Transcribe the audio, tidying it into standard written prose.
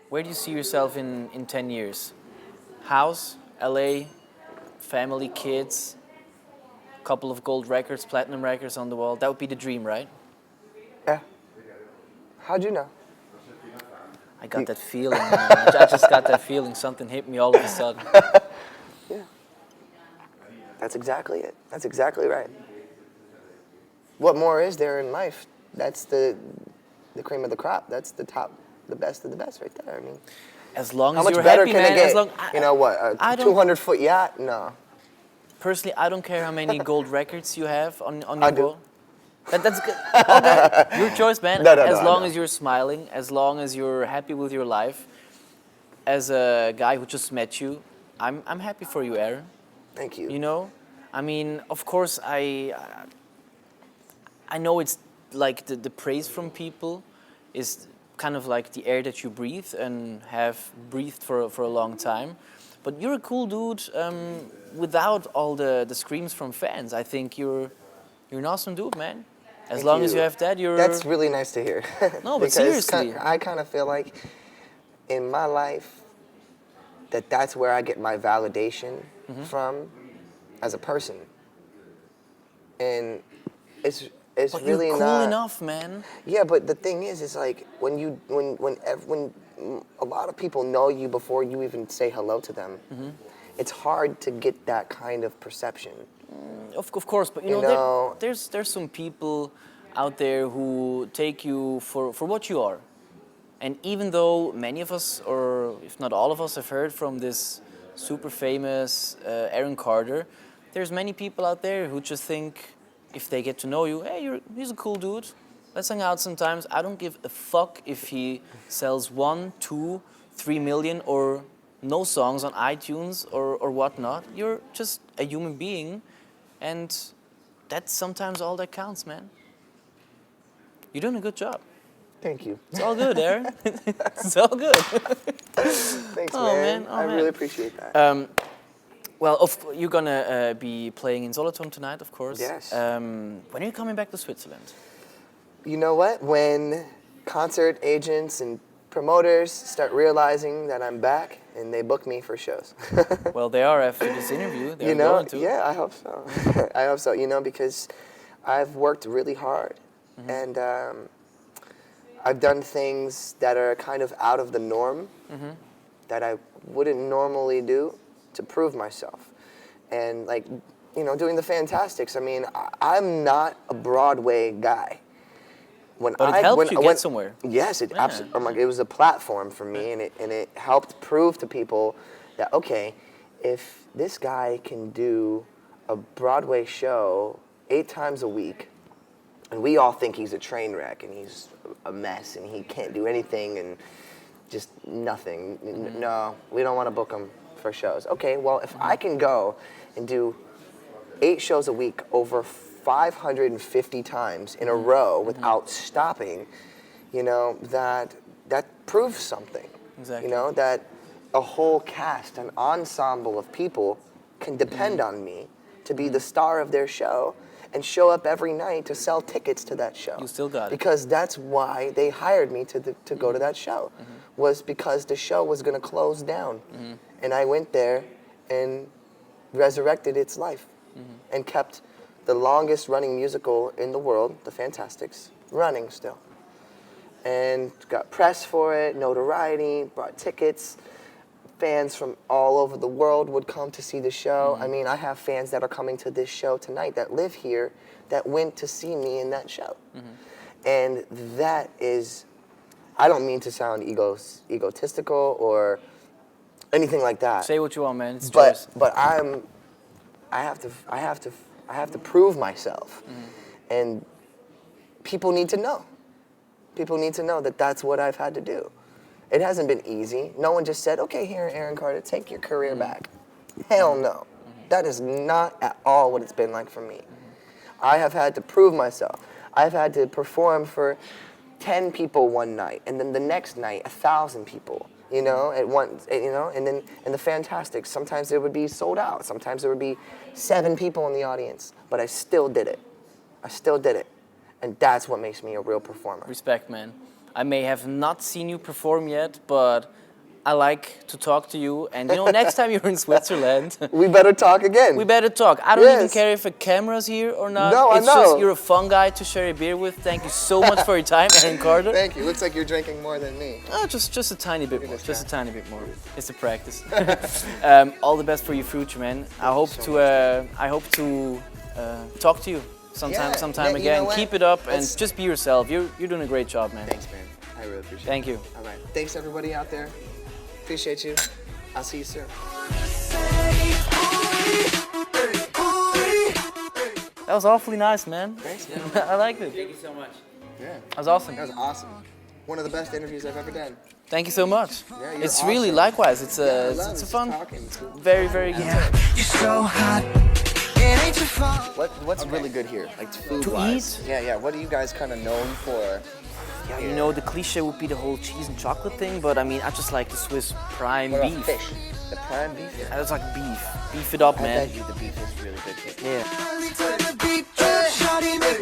Where do you see yourself in 10 years? House, LA, family, kids, couple of gold records, platinum records on the wall. That would be the dream, right? Yeah. How'd you know? I got that feeling, man. I just got that feeling. Something hit me all of a sudden. Yeah. That's exactly it. That's exactly right. What more is there in life? That's the cream of the crop. That's the top, the best of the best right there. I mean, As long how as much you're better happy, can man. it get? As long, You know what, I a don't 200-foot yacht? No. personally, I don't care how many gold records you have on I your do. wall. That's good. Okay, your choice, man. No, As long no. as you're smiling, as long as you're happy with your life. As a guy who just met you, I'm happy for you, Aaron. Thank you. You know, I mean, of course, I know it's like the praise from people is kind of like the air that you breathe and have breathed for a long time. But you're a cool dude without all the screams from fans. I think you're an awesome dude, man. As Thank long as you. you have that, you're... That's really nice to hear. No, but Because seriously. I kind of feel like in my life that's where I get my validation from as a person. And it's But really you're cool not enough, man. Yeah, but the thing is like when a lot of people know you before you even say hello to them, it's hard to get that kind of perception. Of course, but you know, there's some people out there who take you for what you are. And even though many of us, or if not all of us, have heard from this super famous Aaron Carter, there's many people out there who just think, if they get to know you, hey, he's a cool dude. Let's hang out sometimes. I don't give a fuck if he sells 1, 2, 3 million or no songs on iTunes or whatnot. You're just a human being, and that's sometimes all that counts, man. You're doing a good job. Thank you. It's all good, Aaron. It's all good. Thanks, Oh, man. man. Oh, I man. really appreciate that. Well, you're gonna be playing in Solothurn tonight, of course. Yes. When are you coming back to Switzerland? You know what? When concert agents and promoters start realizing that I'm back and they book me for shows. Well, they are after this interview. They're You know, going to. yeah, I hope so. I hope so, you know, because I've worked really hard and I've done things that are kind of out of the norm that I wouldn't normally do to prove myself. And like, you know, doing the Fantastics, I mean, I'm not a Broadway guy. But it helped you get somewhere. Yes, it absolutely. It was a platform for me, and it helped prove to people that okay, if this guy can do a Broadway show 8 times a week, and we all think he's a train wreck and he's a mess and he can't do anything and just nothing. No, we don't want to book him for shows. Okay, well, if I can go and do 8 shows a week over 550 times in a row without stopping, you know, that proves something. Exactly. You know, that a whole cast, an ensemble of people can depend on me to be the star of their show and show up every night to sell tickets to that show. You still got it. Because that's why they hired me to go to that show, was because the show was going to close down. And I went there and resurrected its life and kept the longest running musical in the world, The Fantastics, running still. And got press for it, notoriety, brought tickets. Fans from all over the world would come to see the show. I mean, I have fans that are coming to this show tonight that live here that went to see me in that show. And that is, I don't mean to sound egotistical or anything like that. Say what you want, man. It's yours. But I have to prove myself, and people need to know. People need to know that that's what I've had to do. It hasn't been easy. No one just said, okay, here, Aaron Carter, take your career back. Hell no. That is not at all what it's been like for me. I have had to prove myself. I've had to perform for 10 people one night, and then the next night, 1,000 people, you know, at once, you know, and then in the Fantastics, sometimes it would be sold out. Sometimes there would be 7 people in the audience, but I still did it. I still did it. And that's what makes me a real performer. Respect, man. I may have not seen you perform yet, but I like to talk to you. And you know, next time you're in Switzerland, we better talk again. we better talk. I don't even care if a camera's here or not. No, I it's know. just you're a fun guy to share a beer with. Thank you so much for your time, Aaron Carter. Thank you. Looks like you're drinking more than me. Oh, just a tiny bit more. Just a tiny bit more. It's a practice. All the best for your future, man. I hope to talk to you sometime again. You know Keep it up and just be yourself. You're doing a great job, man. Thanks, man. I really appreciate it. Thank you. All right. Thanks, everybody out there. Appreciate you. I'll see you soon. That was awfully nice, man. Thanks, man. I liked it. Thank you so much. Yeah. That was awesome. That was awesome. One of the best interviews I've ever done. Thank you so much. Yeah, you're It's really awesome. likewise. It's I a love it's a just fun, talking. It's cool. very good. You're so hot, it ain't your fault. What's really good here, like food To wise? eat? Yeah. What are you guys kind of known for? Yeah, you know, the cliche would be the whole cheese and chocolate thing, but I mean, I just like the Swiss prime What about beef. fish? The prime beef. I just like beef. Beef it up, I man. bet you the beef is really good too. Yeah. To the beat, shawty, make